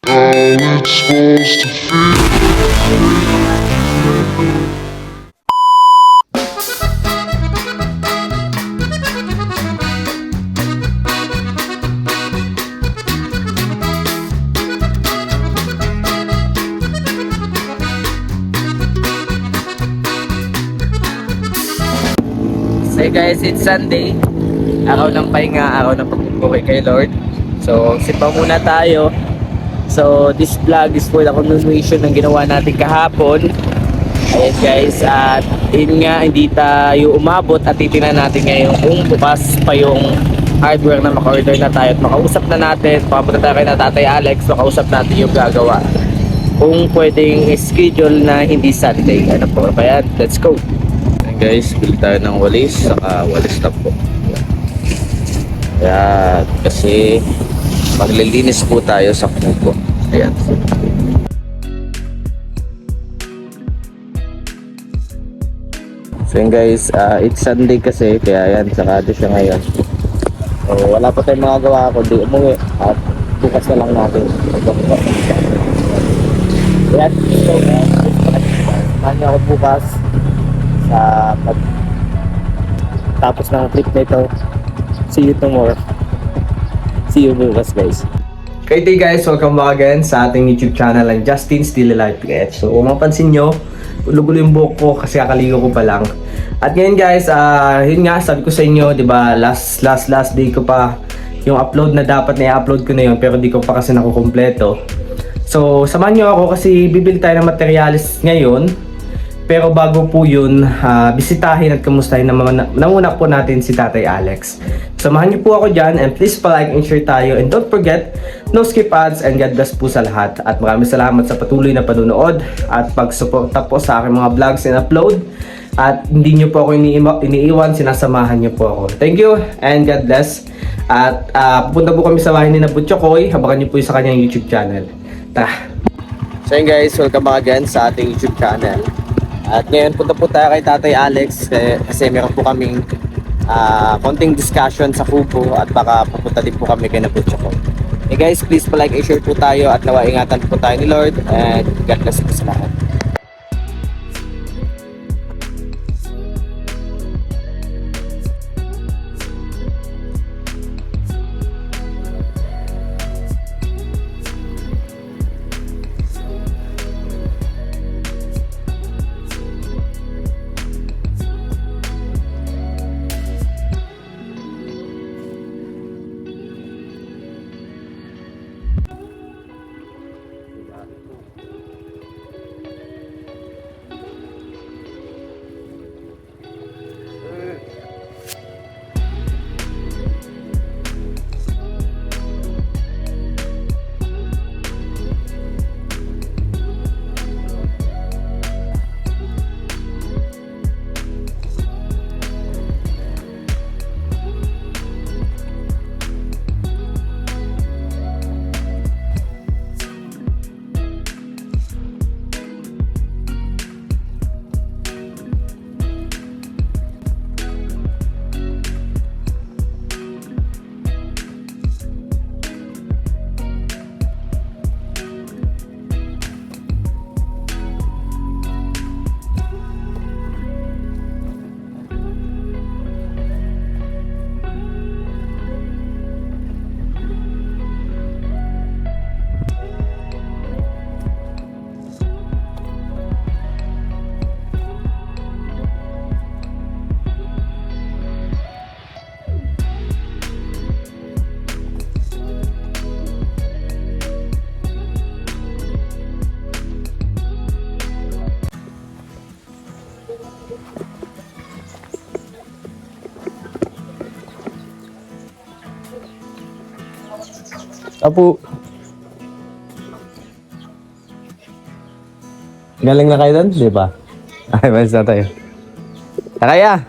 how it's supposed to feel. So guys, it's Sunday. Araw ng pahinga, araw ng pagpupuri kay Lord. So, sipa muna tayo. So, this vlog is for the continuation ng ginawa natin kahapon. Ayan guys, at yun nga, hindi tayo umabot at titingnan natin ngayon kung bukas pa yung hardware na maka-order na tayo at makausap na natin. Papunta tayo kay na Tatay Alex, makausap natin yung gagawa. Kung pwedeng schedule na hindi Sunday. Ano po, kaya let's go. Guys, bili tayo ng walis, saka walis na po. Ayan, kasi maglilinis po tayo sa kubo. Ayan. So yun guys, it's Sunday kasi, kaya yan, sakado siya ngayon. So wala pa tayong magagawa, kundi umuwi at bukas na lang natin. Ayan, so samahan niyo ako bukas sa tapos ng clip na ito. See you tomorrow. See you bukas guys. Great day guys, welcome back again sa ating YouTube channel ang Justin's Daily Life Guys. So kung mapansin nyo, ulo-ulo yung buhok ko kasi kakaligo ko pa lang. At ngayon guys, yun nga, sabi ko sa inyo, di ba, last day ko pa yung upload na dapat na i-upload ko na yun, pero di ko pa kasi nakukumpleto. So samahan nyo ako kasi bibili tayo ng materialis ngayon. Pero bago po yun, bisitahin at kamustahin na muna po natin si Tatay Alex. Samahan niyo po ako dyan and please pa-like and share tayo. And don't forget, no skip ads and God bless po sa lahat. At maraming salamat sa patuloy na panunood at pagsuporta po sa aking mga vlogs and upload. At hindi niyo po ako iniiwan, sinasamahan niyo po ako. Thank you and God bless. At pupunta po kami sa bahay ni Butchokoy. Habakan niyo po sa kanyang YouTube channel. Tara! So yun guys, welcome back again sa ating YouTube channel. At ngayon punta po tayo kay Tatay Alex kasi meron po kaming konting discussion sa kubo at baka pupunta din po kami kay Nabutchokoy. Hey guys, please pa-like and share po tayo at nawa ingatan po tayo ni Lord and God bless po sa lahat. Apo. Galing na kayo doon, di ba? Ay, malis na tayo. Nakaya!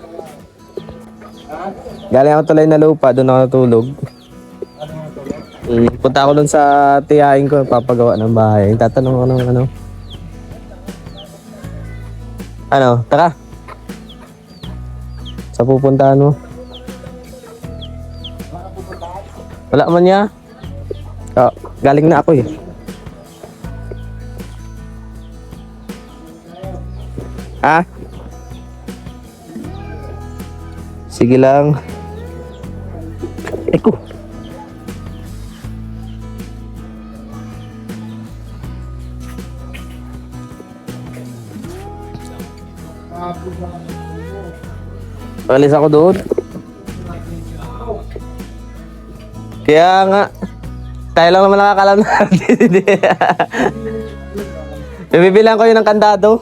Galing ako tuloy na lupa, doon ako natulog. Punta ako doon sa tiyahin ko, papagawa ng bahay. Tatanong ako ng ano. Ano, tara. Sa pupuntahan mo. Wala man niya. Oh, galing na ako eh. Ha? Sige lang. Eko. Alis ako doon. Kaya nga, tayo lang naman nakakalam natin. Bibilang ko yun ng kandado.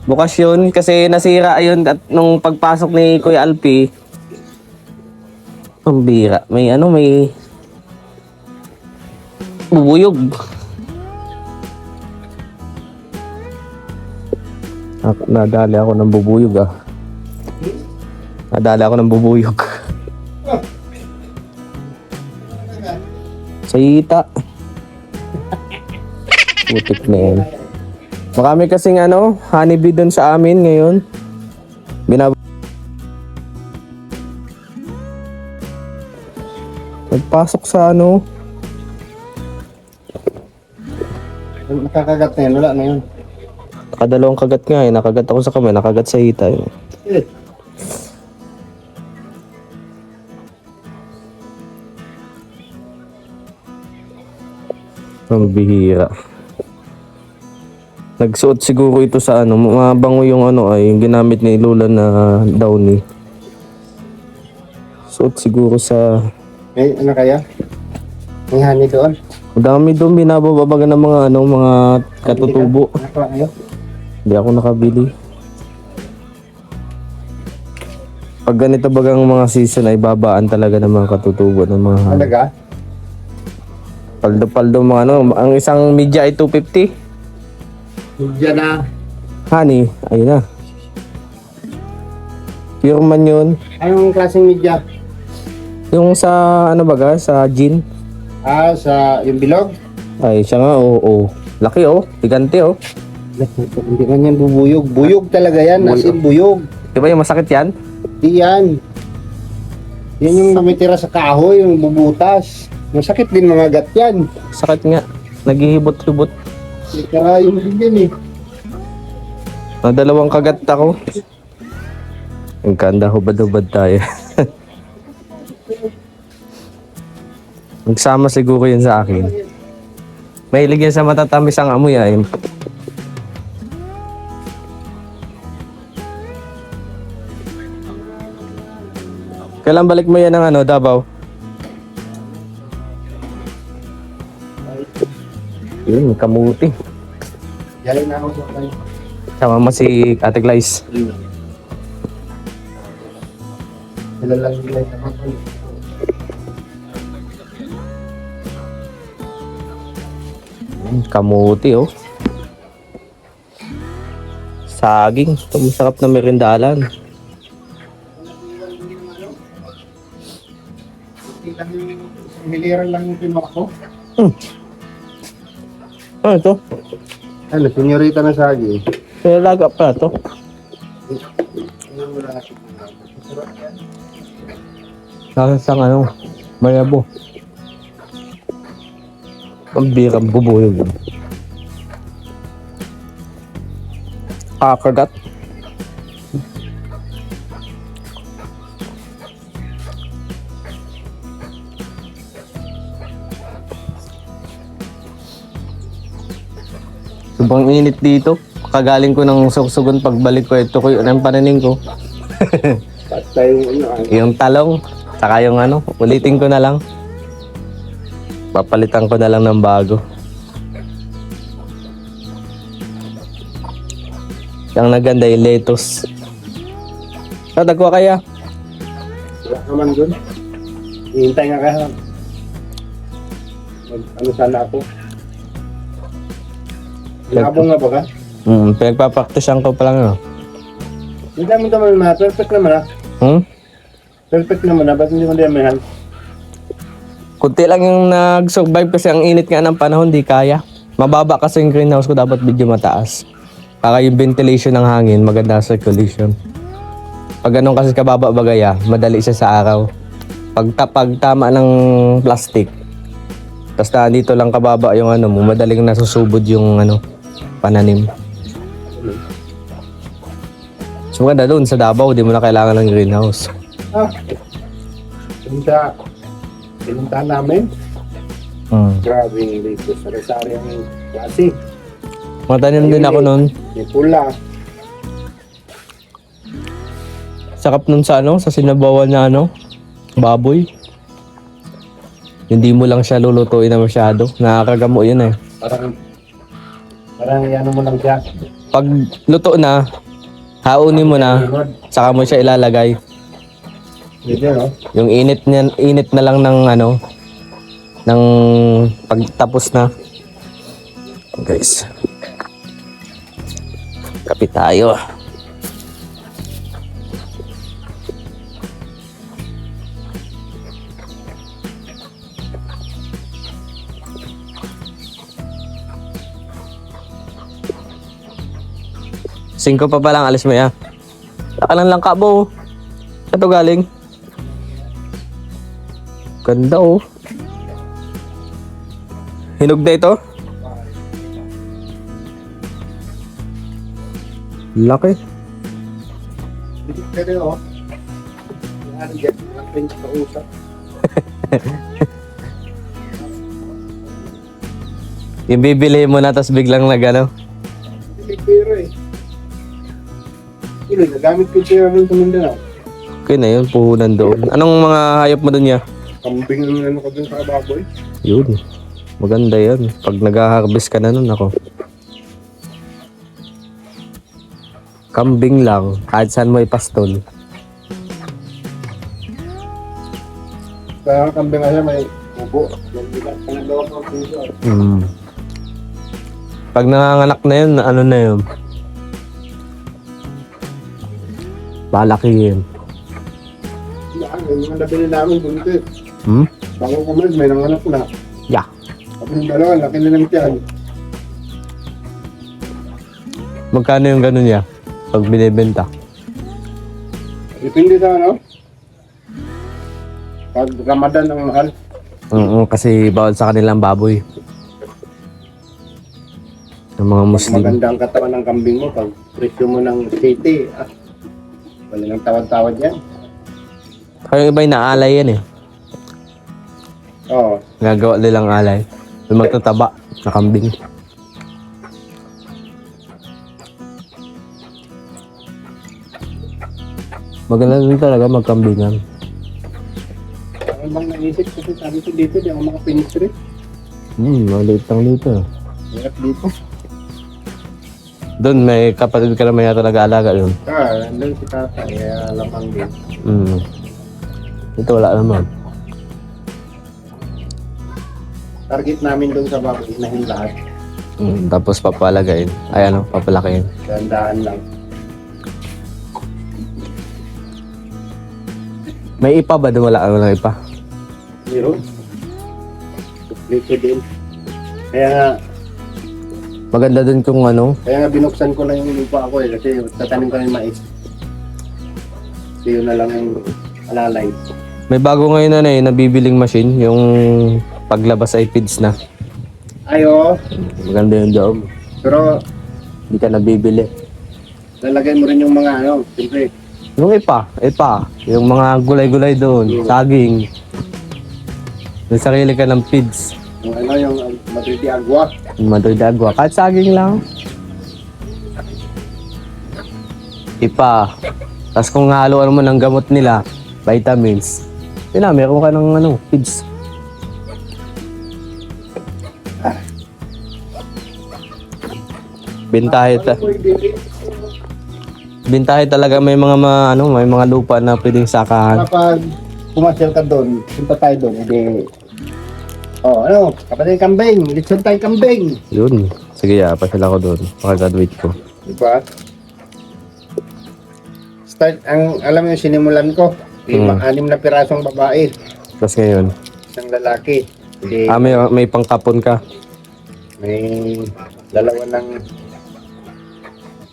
Bukas yun kasi nasira yun at nung pagpasok ni Kuya Alpi, ang bira. May bubuyog. Nadali ako ng bubuyog ah. Nadali ako ng bubuyog. Sa hita. Putik na yan. Marami kasing honeybee doon sa amin ngayon. Nagpasok sa Nakakagat na yun, wala na yun. Nakadalawang kagat nga eh. Nakagat ako sa kamay, nakagat sa hita eh. Ang bihira. Nagsuot siguro ito sa mabango yung ay yung ginamit ni Lola na downy. Suot siguro sa... May kaya? May honey doon? Madami doon binababaga ng mga katutubo. Nakuha kayo? Hindi ako nakabili. Pag ganito bagang mga season ay babaan talaga ng mga katutubo ng mga honey. Talaga? Paldo-paldo mga ang isang media ay 250. Diyan na. Honey, ayun na. Pure man yun. Anong klaseng media? Yung sa sa gin. Sa yung bilog? Ay, siya nga, oo. Laki tigante Hindi man yan bubuyog. Buyog talaga yan, as in buyog. Di ba yung masakit yan? Di yan. Yan yung namitira sa kahoy, yung bubutas. Masakit din mga gat yan. Sakit nga. Naghihibot-hibot. Kaya yung din yan eh. Dalawang kagat ako. Ang kanda, hubad-hubad tayo. Nagsama siguro yun sa akin. Mahilig yan sa matatamis ang amoy ay. Kailan balik mo yan ng Davao? Yun, kamuti. Yaling na ako sa kayo. Sama mo si Ate Glyce. Sila lang yung light naman ko. Kamuti saging. Ito masarap na merindalan. Miliran lang yung pinok ko. Ano ito? Ano, senyorita na sagi. Pinalaga pa ito. Nakasang mayabo. Ang birang bubuyog. Kagat. Sobrang init dito. Kagaling ko ng sugsugon pagbalik ko. Ito ko yung pananing ko. Patay yung Yung talong. Saka yung ulitin ko na lang. Papalitan ko na lang ng bago. Ang naganda yung lettuce. Dagwa kaya? wala naman dun. Hihintay nga kaya. Sana ako. Labong nga ba ka? Pinagpapraktisan ko pa lang. Hindi naman naman na. Perfect naman Perfect naman na. Ba't hindi mo diyan Kunti lang yung nag-survive kasi ang init nga ng panahon, di kaya. Mababa kasi yung greenhouse ko, dapat medyo mataas. Para yung ventilation ng hangin, maganda circulation. Pag ganun kasi kababa bagaya, madali siya sa araw. Pag tama ng plastic, Basta dito lang kababa yung ano mo, madaling nasusubod yung ano, pananim. So maganda doon sa Davao, di mo na kailangan ng greenhouse. Pinuntahan namin. Grabe dito sa Rosario ang klase. Matanim din ako noon. May pula. Sakap nun sa ano, sa sinabawan na ano, baboy. Hindi mo lang siya lulutuin na masyado. Nakakagamo yun eh. Parang ano mo lang siya. Pag luto na, haunin mo na, saka mo siya ilalagay. Dito, no? Yung init na lang ng ano, ng pagtapos na. Guys. Kape tayo. Singko pa lang, alis mo ya. Nakalan lang kabo. Saan to galing? Ganda oh. Hinog na ito? Laki. Dito pwede, oh. Ano dyan? Ang pinch na usap. Yung bibili mo na tapos biglang nagano. Hindi pero eh. Nagamit ko siya rin sa Mindanao. Okay na yun, puhunan doon. Anong mga hayop mo doon ya? Kambing ang ano ko dun sa baboy. Yun. Maganda yan. Pag nag-harvest ka na nun ako. Kambing lang. Kahit saan mo ipastol. Kaya kambing nga siya may ubo. Yung bilang pangalawa ko ang puso. Pag nanganganak na yun, ano na yun? Balaki yun. Yan, yung mga nabili namin buntis. Hmm? Bago kumalit, may nanganak na. Yeah. Kapag yung dalawa, laki na lang tiyan. Magkano yung ganun ya? Pag binibenta? Depende sa ano. Pag Ramadan ang mahal. Kasi bawal sa kanilang baboy. Yung mga Mas Muslim. maganda ang katawan ng kambing mo. Pag presyo mo ng city, wala nang tawad-tawad yan. Kaya yung iba yung naalay yan eh. Oo. Gagawa nilang alay. Yung magtataba na kambing. Maganda din talaga magkambingan. Ano bang naisip? Kasi sabi ko dito, di ako makapinistre. Maliit lang dito. Hirap dito. Doon may kapatid ka naman yata nag-aalaga doon. Nandun si tata, lamang din. Ito wala naman. Target namin doon sa baboy, inahin lahat. Tapos papalagayin. Ay ano, papalakihin. Dandaan lang. May ipa ba doon? Wala ipa. Meron. Dito din. Kaya nga, Maganda din kung ano. kaya nga binuksan ko lang yung lupa ako eh, kasi tatanim ko ng mais. So yun na lang yung alalay. May bago ngayon na nabibiling machine. Yung paglabas ay feeds na. Ayo, Maganda yung job. pero Hindi ka nabibili. lalagay mo rin yung mga ano, siyempre. Yung ipa. Yung mga gulay-gulay doon. Saging. May sarili ka ng feeds. Yung ano, yung Madrid de Agua. Madrid de Agua. Kahit saging lang. Ipa. Tapos kung haluan mo ng gamot nila, vitamins. Yun na, meron ka ng ano, feeds. Bintahe talaga may mga may mga lupa na pwedeng sakahan. Kapag pumasyal ka doon, punta tayo doon, hindi. Ano, kapatid kambing, litson tayong kambing. Yun. Sige, pasyal ako doon. Paka-graduate ko. Diba? Alam mo yung sinimulan ko, 6 na pirasong babae, Tapos ngayon, isang lalaki. Hindi, may pangkapon ka. may dalawa ng,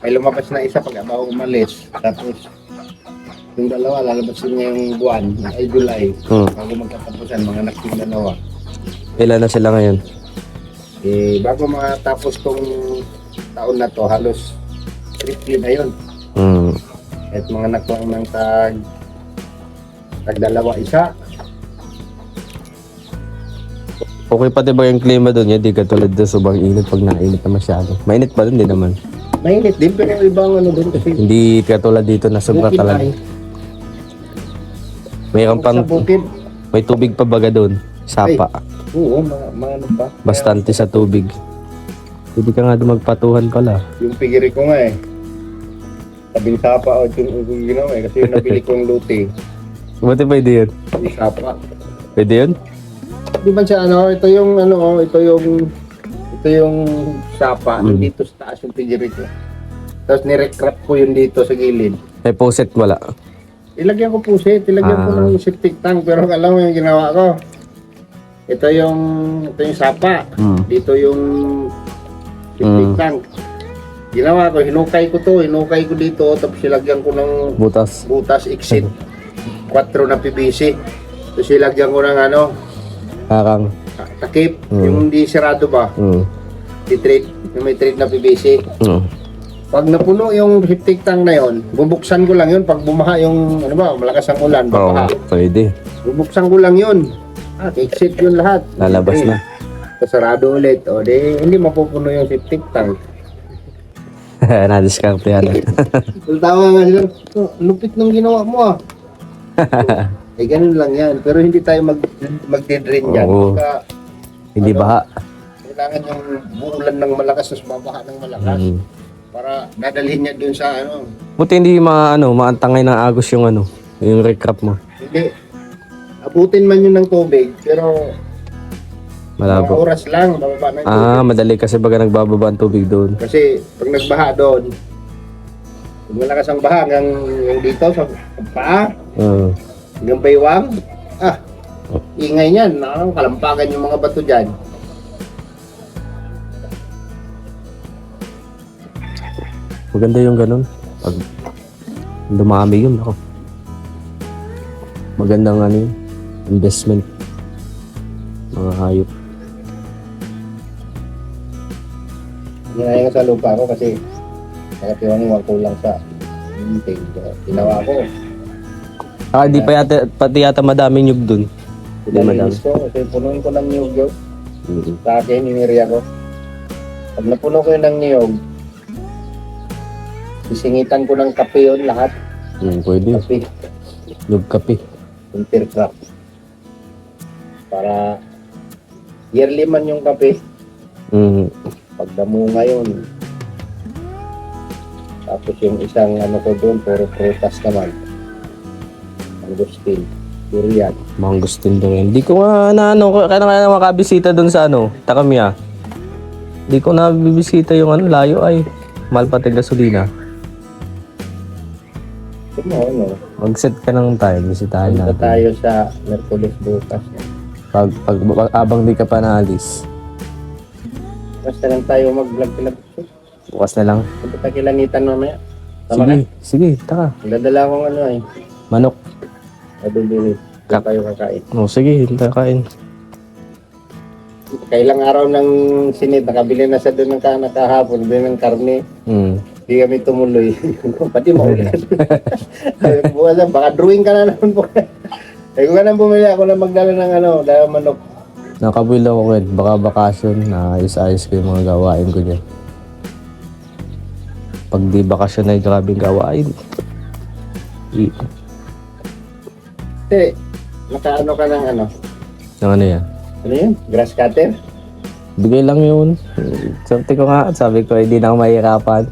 may lumabas na isa pag abaw umalis. Tapos, yung dalawa, lalabasin niya yung buwan, ay July. Bago magkatapusan, mga anak yung dalawa. Ilan na sila ngayon? Bago matapos tong taon na to, halos 50 na yun. Hmm. At mga anak ko ng tag-dalawa isa. Okay pa diba yung klima doon? Hindi katulad doon sobrang init pag nainit na masyado. Mainit pa doon, hindi naman. Mainit din, pero ibang ano doon kasi Hindi katulad dito na sobra bukid talaga. ay. Mayroon pang, Sa bukid. may tubig pa baga doon. Sapa. Oo, mga ano pa. Bastante sa tubig. Hindi ka nga doon magpatuhan pala. Yung pigiri ko nga eh. Tabing sapa o yung ginawa eh. Kasi yung nabili kong luti. Buti pwede yun. Yung sapa. Pwede yun? Di ba siya ano, ito yung sapa. Nandito sa taas yung pigiri ko. Tapos nirecrap ko yun dito sa gilid. May poset wala. Ilagyan ko pusit, ilagyan ko ng septic tank. Pero alam mo yung ginawa ko. Ito yung sapa. Dito yung septic tank. Ginawa ko, hinukay ko dito, tapos ilagyan ko ng Butas. exit. 4 na PVC. Tapos ilagyan ko ng Kakang. takip, yung hindi sirado ba? Yung may treat na PVC. Pag napuno yung septic tank na yon, bubuksan ko lang yun pag bumaha yung, malakas ang ulan, babaha. Pwede. Bubuksan ko lang yun. Exit yun lahat. Lalabas na. Sarado ulit. O, hindi mapupuno yung septic tank. Na-discount yan. Tawa nga sila, lupit ng ginawa mo ganun lang yan. Pero hindi tayo magde-drain yan. Oo. Baka, Hindi baha. kailangan yung buulan ng malakas, tapos babaha ng malakas. Para dadalhin niya dun sa Buti hindi maantangay ng agos yung yung recrap mo. Hindi. Abutin man yun ng tubig, pero mga Malabo. oras lang, bababa ng tubig. Madali kasi baga nagbababa ang tubig doon. Kasi pag nagbaha doon, pag malakas ang baha hanggang dito sa paa, hanggang baywang, ingay niyan, kalampagan yung mga bato dyan. Maganda yung ganun. Pag dumami yun, ako. Magandang yun, investment. Mga hayop. Hinayang sa lupa ko kasi nakatiwang kulang sa intake. Ginawa ko. Di pa yata, pati yata madaming nyug dun. Hindi madami. Pinalinis ko kasi punuin ko ng niyog yun. Sa akin, iniriya ko. Pag napuno ko yun ng niyog, sisingitan ko ng kape yun lahat. Pwede. Kape. Nyug kape. Intercraft. Para yearly man yung kape. Pagdamo ngayon. Tapos yung isang ko doon, puro prutas naman. Mangosteen, durian. Mangosteen daw yan. Di ko nga kaya makabisita doon sa Takamiya. Di ko na bibisita yung layo ay. Mahal pati gasolina. Mag-set ka ng time, bisitahin Punta natin. tayo sa Merkulis bukas. Pag abang di ka pa naalis. Basta lang tayo mag-vlog sila. Bukas na lang. Punta tayo kilanitan mamaya. Tama ka? Sige, taka. Nagdadala akong Manok. Adubili. Kaya tayo kakain. Sige, hinta kain. Kailang araw ng sinid, nakabili na siya doon ng kahapon, bili ng karne. Hindi kami tumuloy. Pati maulan. Bukas na, baka drawing ka na naman po. Kung ka nang bumili, ako na magdala ng dala manok. Nakabuil ako Ed. Baka bakasyon, naayos-ayos ko yung mga gawain ko dyan. Pag di bakasyon ay grabing gawain. Kasi, nakaano ka ng Yung yan? Ano yun? Grass cutter? Bigay lang yun. Sabi ko, hindi na ako mahirapan.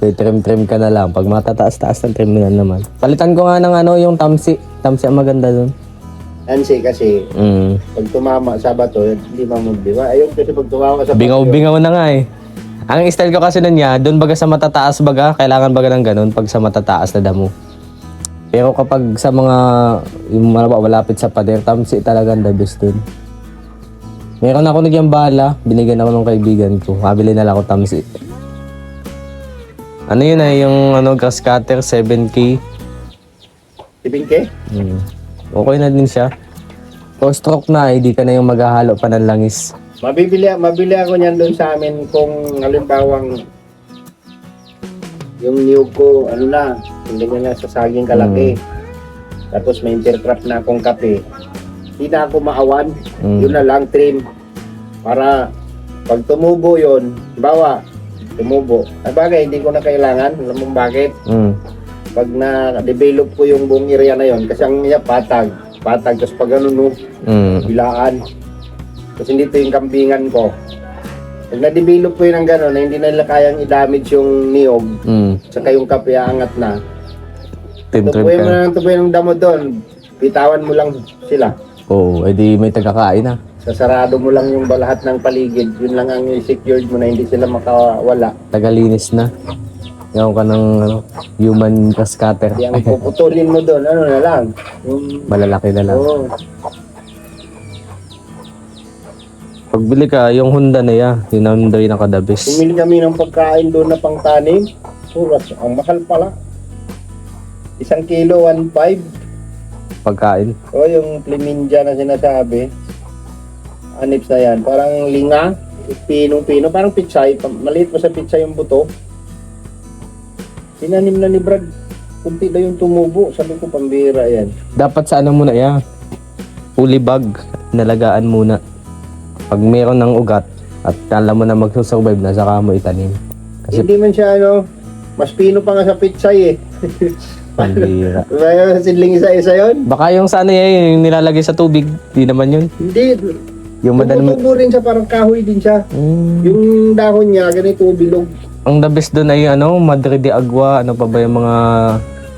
Trim-trim ka na lang. Pag matataas-taas ng trim na naman. Palitan ko nga ng yung tamsi. Tamsi ang maganda dun. Ansi kasi, pag tumama sa bato, hindi mamugdi ba? Ayun kasi pag tumama sa bato. Bingaw-bingaw na nga eh. Ang style ko kasi nun doon baga sa matataas baga, kailangan baga ng ganun pag sa matataas na damo. Pero kapag sa mga yung malapit sa pader, tamsi talagang the best dun. Meron ako nagyang bala, binigyan ako ng kaibigan ko. Mabili na lang ako tamsi. Ano yun yung grass cutter, 7K. 7K? Okay na din siya. O stroke na, hindi ka na yung maghahalo pa ng langis. Mabili ako niyan doon sa amin kung halimbawang yung niyog ko, ano na, hindi na sa saging kalaki. Tapos may intercrop na akong kape. Hindi na ako maawan. Yun na lang, trim. Para pag tumubo yun, bawa, tumubo. Ay bagay, hindi ko na kailangan. Alam mo bakit? Pag na-develop ko yung buong area na yon, kasi ang niya patag. Tapos pag ano no, bilaan. Kasi dito yung kambingan ko. Pag na-develop ko yun ng gano'n, na hindi nila kayang i-damage yung niyog, saka yung kape aangat na. Tubuhin mo na ng tubuhin ng damo doon, bitawan mo lang sila. Oo, edi may tagakain na. Sasarado mo lang yung lahat ng paligid, yun lang ang secured mo na hindi sila makawala. Tagalinis na. Yaw ka ng human cascatter. Hindi ang puputulin mo doon, ano na lang. Yung, Malalaki na lang. oo. Pagbili ka, yung Honda na yan, yung Hyundai na kadabis. Pumili kami ng pagkain doon na pangtanim. Puras, ang mahal pala. 1 kilo, 1.5. Pagkain. O yung Fleminja na sinasabi. Anips na yan. Parang linga, pinong-pino, parang pitsay. Maliit pa sa pitsay yung buto. Tinanim na ni Brad. Kunti na yung tumubo. Sabi ko, pambira yan. Dapat sa ano muna yan? Uli bag. Nalagaan muna. Pag meron ng ugat at alam mo na magsusurvive na, saka mo itanim. Kasi Hindi man siya mas pino pa nga sa pitsay eh. pambira. May sidling isa-isa yun? Baka yung sa ano yan, yung nilalagay sa tubig, di naman yun. Hindi. Yung madali mo. Tumutubo rin siya, parang kahoy din siya. Yung dahon niya, ganito bilog. Ang the best doon ay Madre de Agua, ano pa ba yung mga...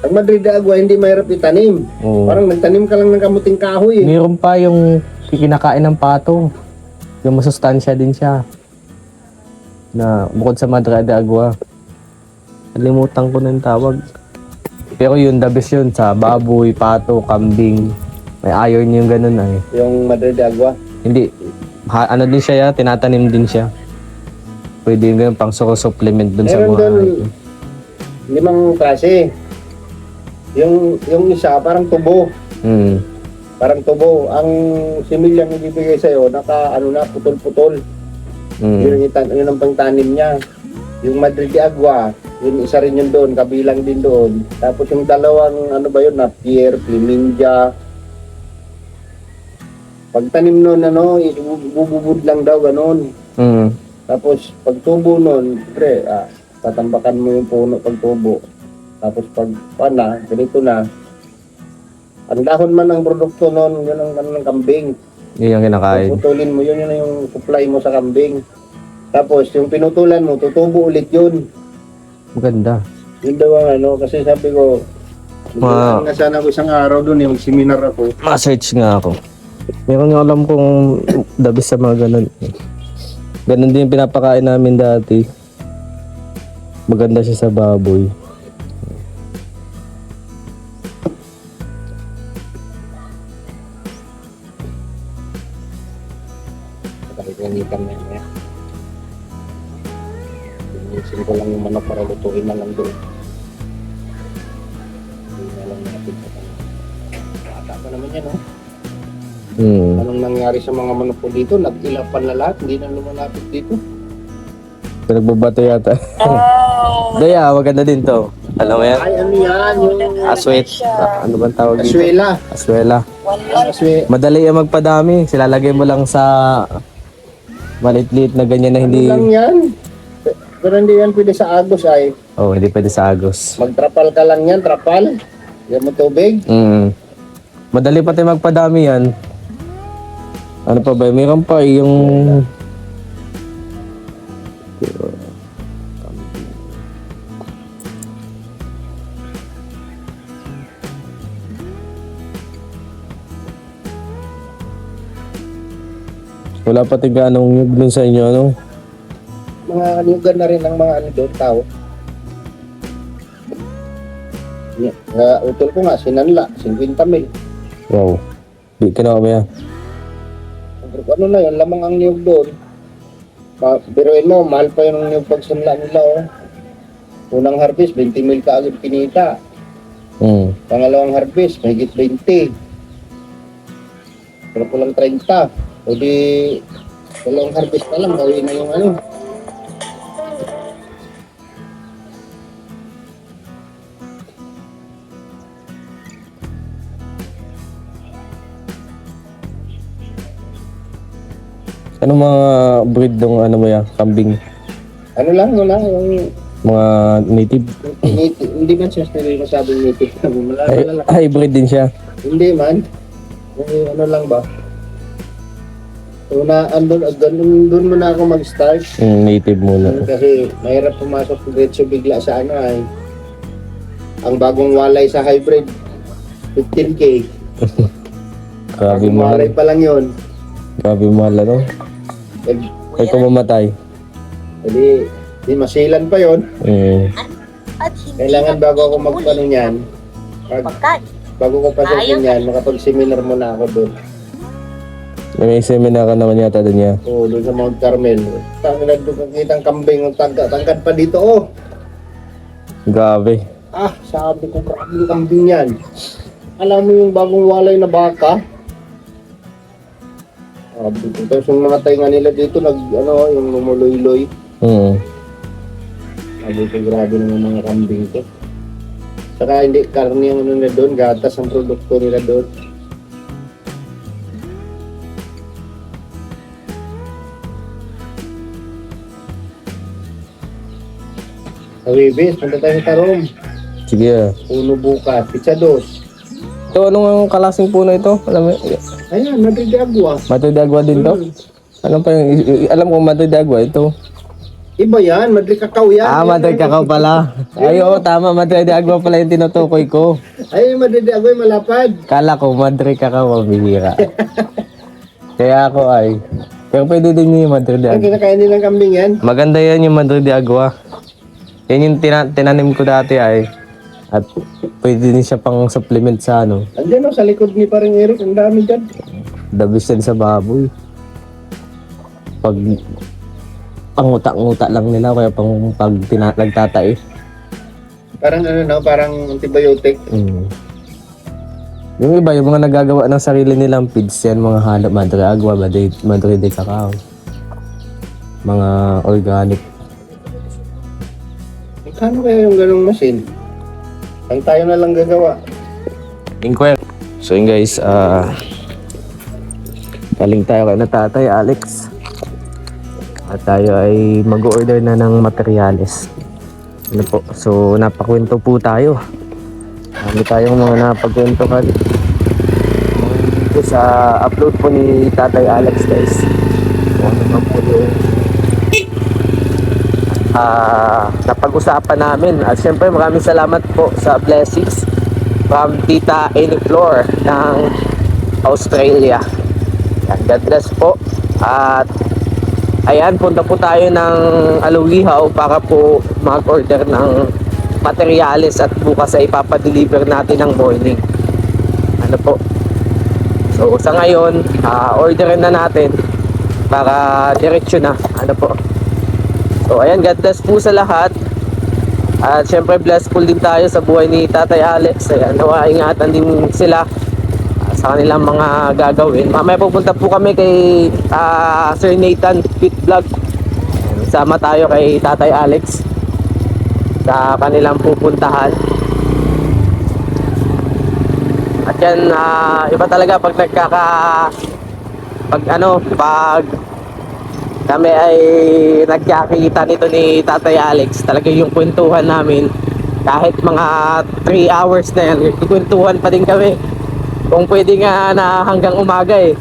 Ang Madrid de Agua, hindi mahirap itanim. Oo. Parang nagtanim ka lang ng kamuting kahoy eh. Meron pa yung kinakain ng pato. Yung masustansya din siya. Na bukod sa Madre de Agua. Kalimutan ko na yung tawag. Pero yun, the best yun sa baboy, pato, kambing. May iron yung ganun ay. Yung Madrid de Agua. Hindi. Ano din siya, tinatanim din siya. Pwede yung ganun pang supplement dun sa Meron mga... doon 5 klase. Yung isa, parang tubo. Parang tubo. Ang similyang ibibigay sa'yo, putol-putol. Yun ang pangtanim niya. Yung Madrid de Agua, yun isa rin yun doon, kabilang din doon. Tapos yung dalawang, Napier, Fleminja. Pagtanim nun, bububud lang daw, ganun. Tapos pag tubo nun, tatambakan mo yung puno pag tubo. Tapos pag ganito na. Ang dahon man ng produkto nun, yun ang ng kambing. Yun yung kinakain. Putulin mo, yun yung supply mo sa kambing. Tapos yung pinutulan mo, tutubo ulit yun. Maganda. Yun daw ang kasi sabi ko, nga sana ako isang araw doon, yung seminar ako. Ma-search nga ako. Meron nga alam kong the best sa mga ganun. Ganun din yung pinapakain namin dati. Maganda siya sa baboy. Nakikinitan na yan. Inusin ko lang yung manok para lutuin na lang doon. Hindi na lang natin sa kanya. Bata pa naman yan, Anong nangyari sa mga manok ko dito? Nag-ilapan na lahat, hindi na lumalapit dito. Pinagbabato yata. Daya, maganda din to. Alam mo yan? Ay, ano yan? Yung Aswet. Ano bang tawag dito? aswela. Aswela. Aswe. Madali yung magpadami. Silalagay mo lang sa maliit-liit na ganyan na hindi... Ano lang yan? Pero hindi yan pwede sa agos ay. Oh, hindi pwede sa agos. Magtrapal ka lang yan, trapal. Yan mo tubig. Madali pati magpadami yan. Ano pa ba? Mayroon pa yung... Wala pati ganong nyug dun sa inyo, Mga anugan na rin ang mga doon, tao. Utol ko nga, sinanla, 50 mil. Wow. Di kinawa mo yan. Ano na yun, lamang ang niyog doon. Biruin mo, mahal pa yung niyog pagsanla nila, Unang harvest, 20 mil ka agad kinita. Pangalawang harvest, mahigit 20. Pero ko lang 30. O di, walang harvest pa lang, gawin na yung ano. Ano mga breed ng ano mo yan? Kambing? Ano lang, wala, yung Mga native? native, hindi man siya masabing native. Malala. Hybrid din siya. Hindi man. Ano lang ba? So doon muna ako mag-start. Native muna. Kasi mahirap pumasok diretso bigla sa ano ay. Ang bagong walay sa hybrid, 15K. Grabe Bagong walay mahal. pa lang yun. Grabe mahal ano? Eh, Ay kung mamatay. di masilan pa yon. At hindi Kailangan bago ako magpano niyan. Bago ko pasok niyan, makapag-seminar muna ako doon. May seminar ka naman yata doon niya. Oo, doon sa Mount Carmel. Sabi na doon kakitang kambing ng tangkad pa dito, oh. Grabe. Sabi ko, grabe yung kambing yan. Alam mo yung bagong walay na baka? Sabi ko, tapos yung mga tainga nila dito, yung lumuloy-loy. Sabi ko, grabe naman mga kambing to. Saka hindi karne ang ano nila doon, gatas ang produkto nila doon. Awibis, punta tayo sa Tarom. Sige ah. Puno bukas, pizza dos. Ito, anong kalasing puno ito? Alam mo, Ayan, Madrid de Agua. Matoy de Agua din to? Alam pa yung, alam ko Matoy de Agua ito. Iba yan, Madrid Cacao yan. Matoy Cacao pala. Ay, oo, tama. Matoy de Agua pala yung tinutukoy ko. Ay, Madrid de Agua yung malapad. Kala ko, Madrid Cacao, mabihira. Kaya ako ay. Pero pwede din yung Madrid de Ang Agua. kinakain din ng kambing yan. Maganda yan yung Madrid de Agua. Yan yung tinanim ko dati ay. At pwede din siya pang supplement sa ano. Andiyan o, sa likod ni parang Eric, ang dami dyan. The best yan sa baboy. Pag panguta-nguta lang nila kaya pag nagtatai. Parang parang antibiotic. Yung iba, yung mga nagagawa ng sarili nilang feeds yan, mga halo, Madre Agua, Madre de Cacao. Mga organic. Kano kaya yung ganong machine? Ang tayo na lang gagawa. Inquire. So yun guys, galing tayo kay na Tatay Alex. At tayo ay mag-order na ng materyales. Ano po? So napakwento po tayo. Marami tayong mga napagkwento ka dito sa upload po ni Tatay Alex guys. Kung ano naman po yung napag-usapan namin. At syempre maraming salamat po sa blessings from Tita Annie Flor ng Australia. God bless po. At ayan, punta po tayo ng Aluwihaw para po mag-order ng materyales at bukas ay ipapadeliver natin ng morning. Ano po? So sa ngayon, orderin na natin para diretsyo na. Ano po? So ayan, God bless po sa lahat. At syempre blessful din tayo sa buhay ni Tatay Alex. Ayan, nawa ingatan din sila sa kanilang mga gagawin. Mamaya pupunta po kami kay Sir Nathan Fit Vlog. Sama tayo kay Tatay Alex sa kanilang pupuntahan. At yan, iba talaga pag pag kami ay nagkakita nito ni Tatay Alex. Talaga yung kwentuhan namin, kahit mga 3 hours na yan, kwentuhan pa din kami. Kung pwede nga na hanggang umaga eh.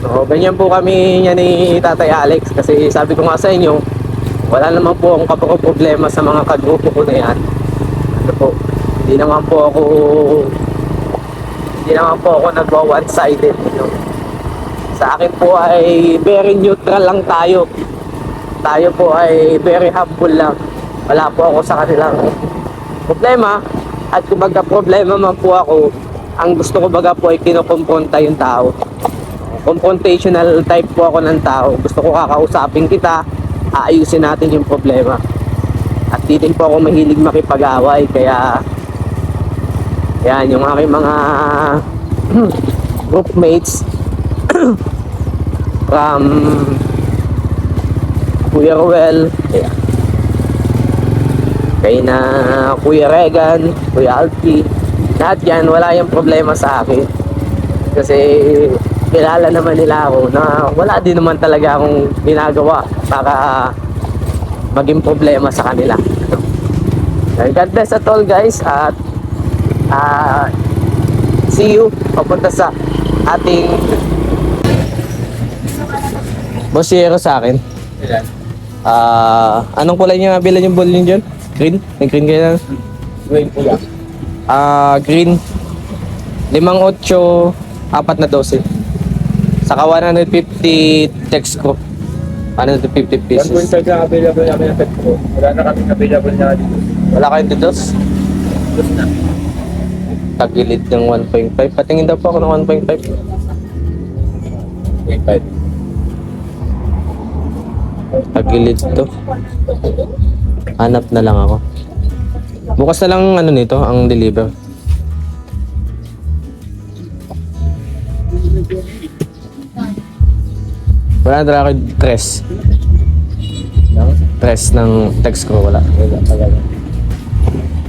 So ganyan po kami niya ni Tatay Alex. Kasi sabi ko nga sa inyo, wala naman po akong problema sa mga kagrupo ko na yan. Ano po, hindi naman po ako nagwa one-sided, you know? Sa akin po ay very neutral lang tayo. Tayo po ay very humble lang. Wala po ako sa kanilang problema. At kung magka problema man po ako, ang gusto ko baga po ay kinukumpronta yung tao. Confrontational type po ako ng tao. Gusto ko kakausapin kita, aayusin natin yung problema. At di din po ako mahilig makipag-away. Kaya yan, yung aking mga groupmates, from Kuya Ruel, yeah. Kay na Kuya Regan, Kuya Alfie, lahat yan, wala yung problema sa akin. Kasi kilala naman nila ako na wala din naman talaga akong ginagawa para maging problema sa kanila. And God bless at all guys, at see you papunta sa ating bossero sa akin. Anong kulay niya bilan yung ball niyo dyan? Green? May green kayo na? Green pula. Green 5-8 4 na 12 saka 150 text ko 150 pesos. 1.5 lang available namin ng pet ko. Wala na kaming available na dito. Wala kayong didos? Tapos na. Tagilid ng 1.5. Patingin daw po ako ng 1.5. 1.5. Tagilid to. Hanap na lang ako. Bukas na lang ano nito, ang deliver. Wala na talaga tres. Tres ng text ko, wala. Wala talaga.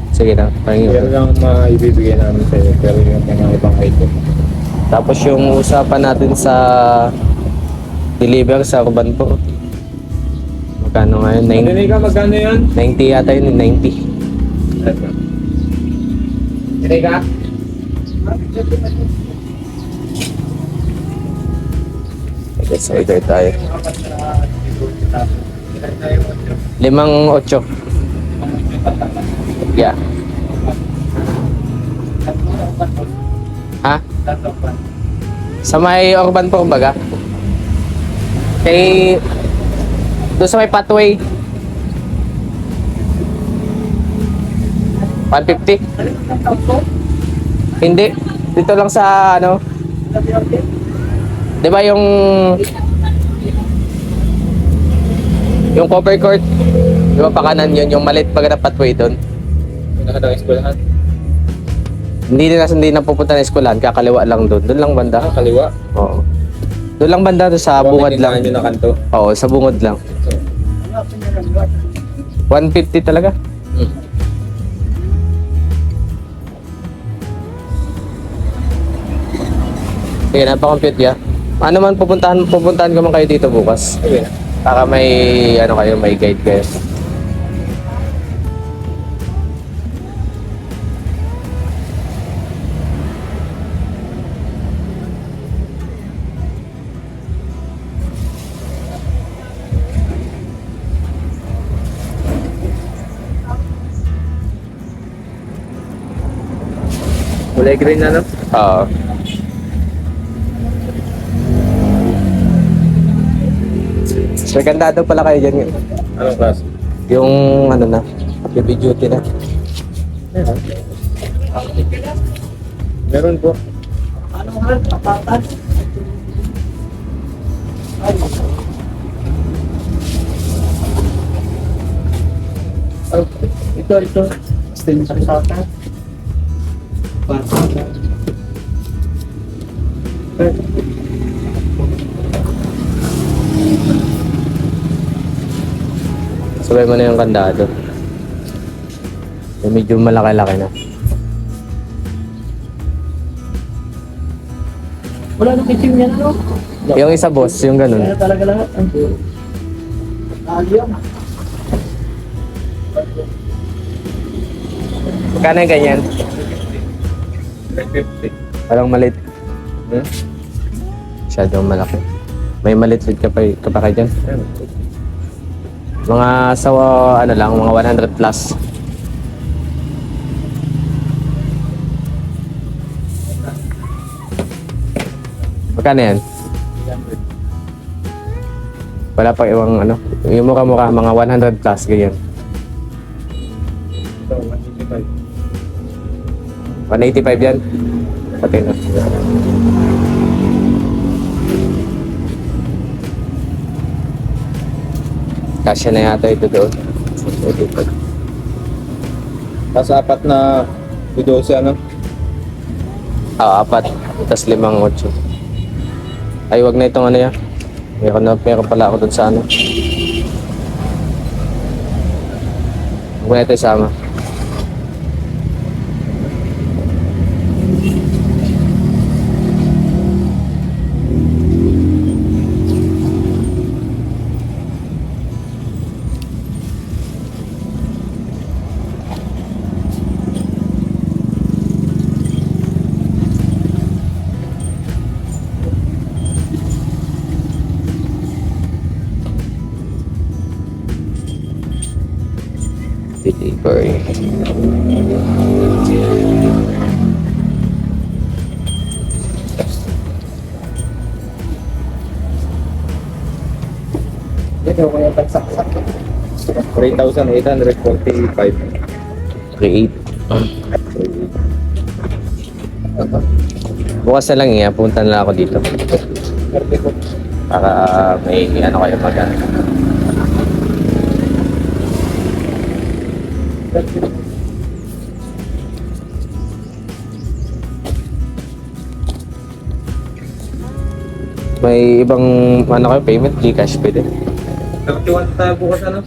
Sige na, pahingin Pero ko. lang maibibigay namin sa'yo. Pero yung mga ibang item. Tapos yung usapan natin sa deliver sa Urban po. Magkano ngayon? Hindi ka, magkano yan? 90 yata yun, 90. Hindi ka? Let's order tayo. 5-8. Yeah. Ha? Sa may Urban po baga? Kay doon sa may pathway 150? Hindi. Dito lang sa ano? Di ba yung cover court? Di ba pakanan yun? Yung maliit pag na pathway doon? Nakadang eskwelahan. Hindi na pupunta na eskwelahan. Kakaliwa lang doon. Doon lang banda. Kaliwa. Oo. Doon lang banda doon sa bungad lang. Yung na kanto. Oo, sa bungad lang. 150 talaga? Sige, napakompute ya. Ano man pupuntahan ko man kayo dito bukas. Okay na. Para may ano kayo, may guide kayo. Kulay green na no? Oo. Sir, kandado pala kayo dyan. Anong class? Yung ano na, baby duty na. Meron po. Ito. Stain sa risata. Sabay mo na yung kandado. Yung medyo malaki-laki na. Wala nang itim yan, ano? Yung isa boss, yung ganun. Kaya talaga lahat. Aliyam. Magkano yung ganyan? 350. Parang malit. Masyadong malaki. May malit ka pa kayo dyan? Mga sa ano lang, mga 100 plus. Magkano yan? Wala pa ibang ano, yung mukha-mukha, mga 100 plus, ganyan. Ito, 185. 185 yan. Pati na. Kasya na yata ito doon. Tapos apat na video ano? Ah, 4. Tapos 5-8. Ay, wag na itong ano yan. Meron pala ako dun sa ano. Huwag na ito isama. Delivery. Ito ko yung pagsaksak. 3,845. 3,800. Bukas na lang iya, punta na lang ako dito. Para may ano kayo mag-ano. May ibang ano kayo, payment, Gcash pwede. 31 tayo bukas ano?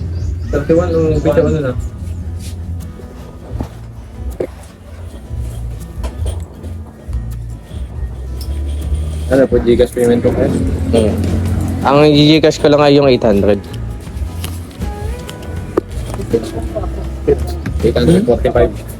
31 nung video ano na? Ano po, Gcash payment ko cash? Ang Gcash ko lang ay yung 800. 845.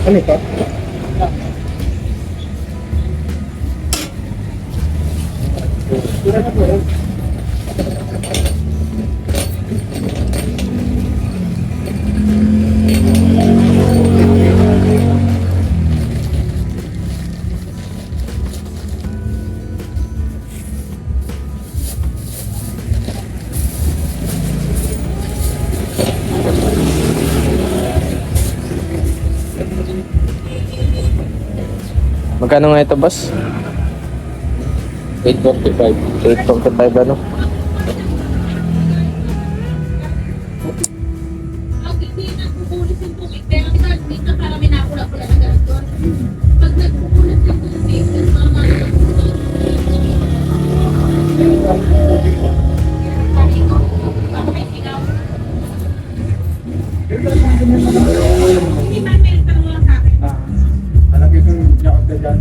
Ano ito? Magkano nga ito, boss? 845. 845 ano? Alam ko yung jakot na dyan.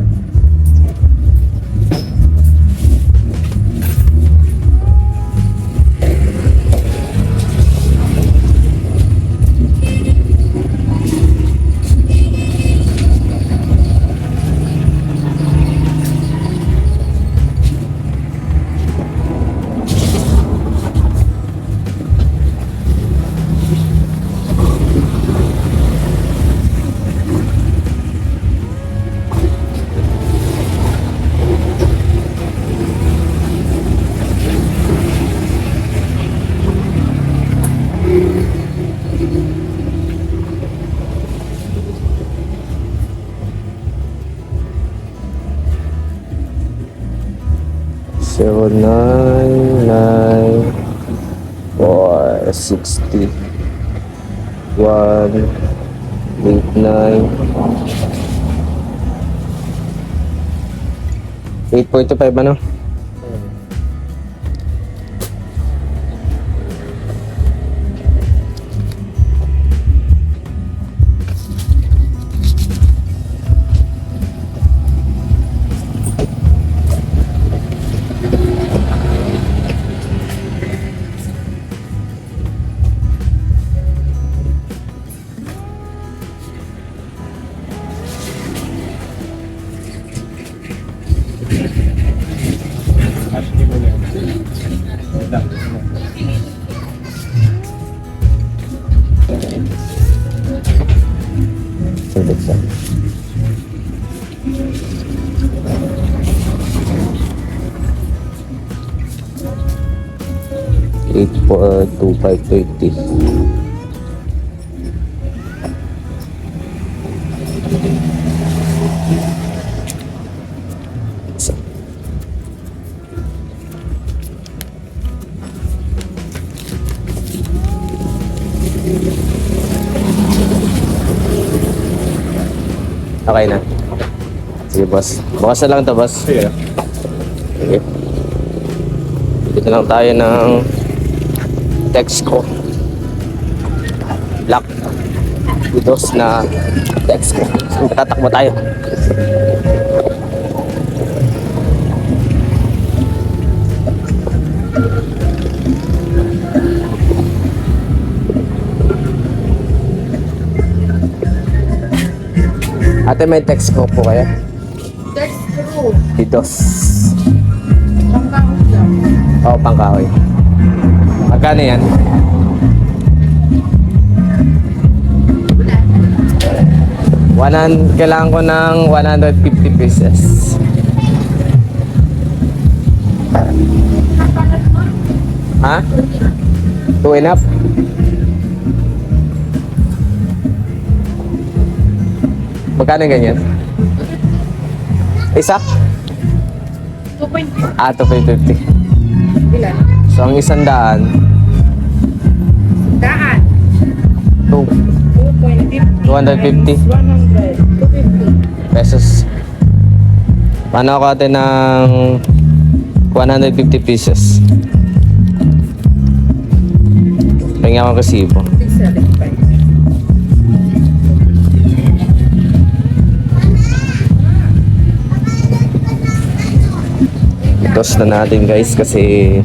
Zero 9 460 189 8.25 ano? Sundot. 8,425.20. Okay na. Sige, boss. Bukas na lang to, boss. Sige. Sige. Dito lang tayo ng Texco. Black Widows na Texco. So, tatakbo tayo. Ate, may Texco po kaya? Text through. Widows. Pangkahon lang. Oo, pangkahoy. Magkano yan? Kailangan ko ng 150 pieces. Ha? 2 enough? Magkano ganyan? Isa? 2.5. Ah, 250. Ilan? So, ang 100, Daan. 2.50. 250. 100. 250. pesos. Paano ako ate ng 150 pieces? Pahinga akong resibo. 675. Toss na natin guys kasi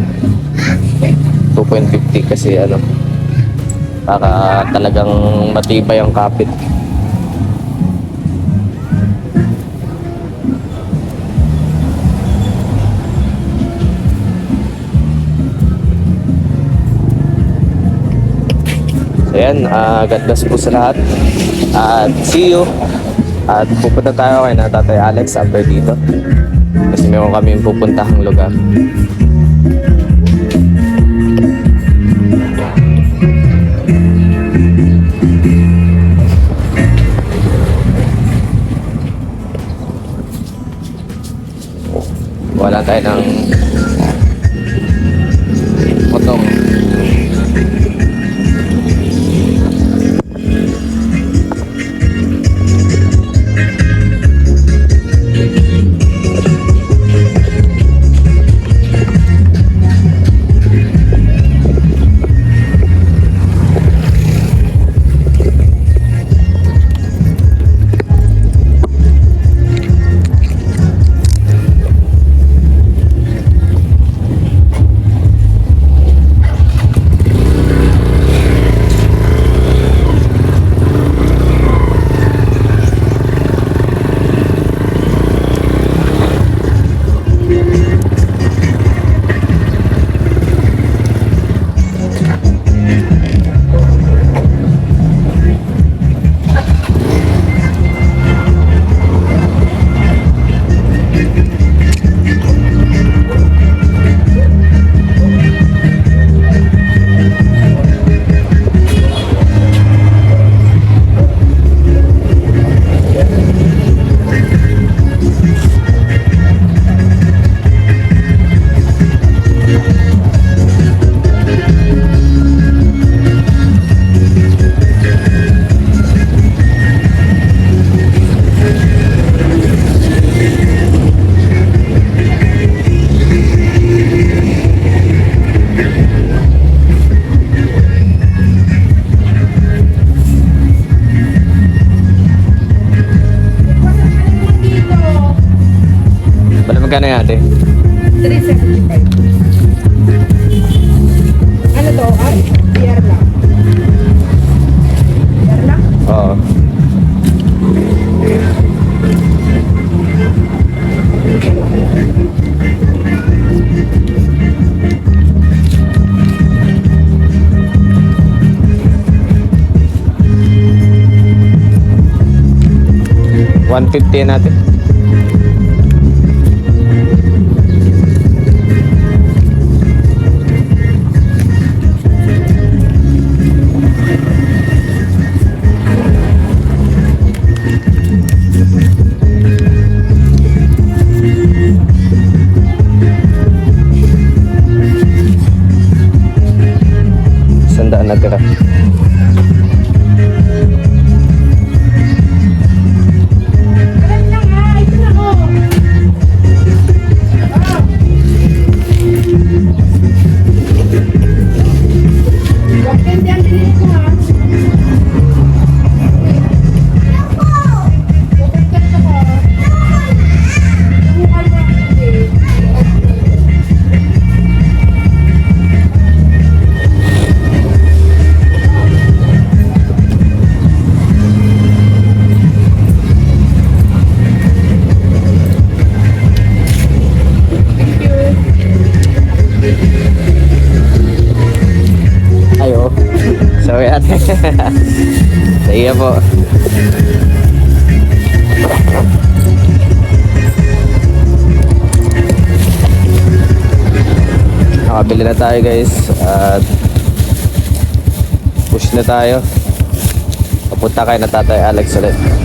2.50 kasi ano para talagang matibay ang kapit. So yan, God bless po sa lahat at see you at pupunta tayo kay na Tatay Alex after dito kasi meron kami pupuntahang lugar. Wala tayo ng motong. Magkano yan ate? 375. Ano to? PR lang. PR lang? Oo. 150 natin. Sandaan na tira. Ayo. So yan. Sige po. Nakabili na tayo guys. At push na tayo. Papunta kay na Tatay Alex ulit.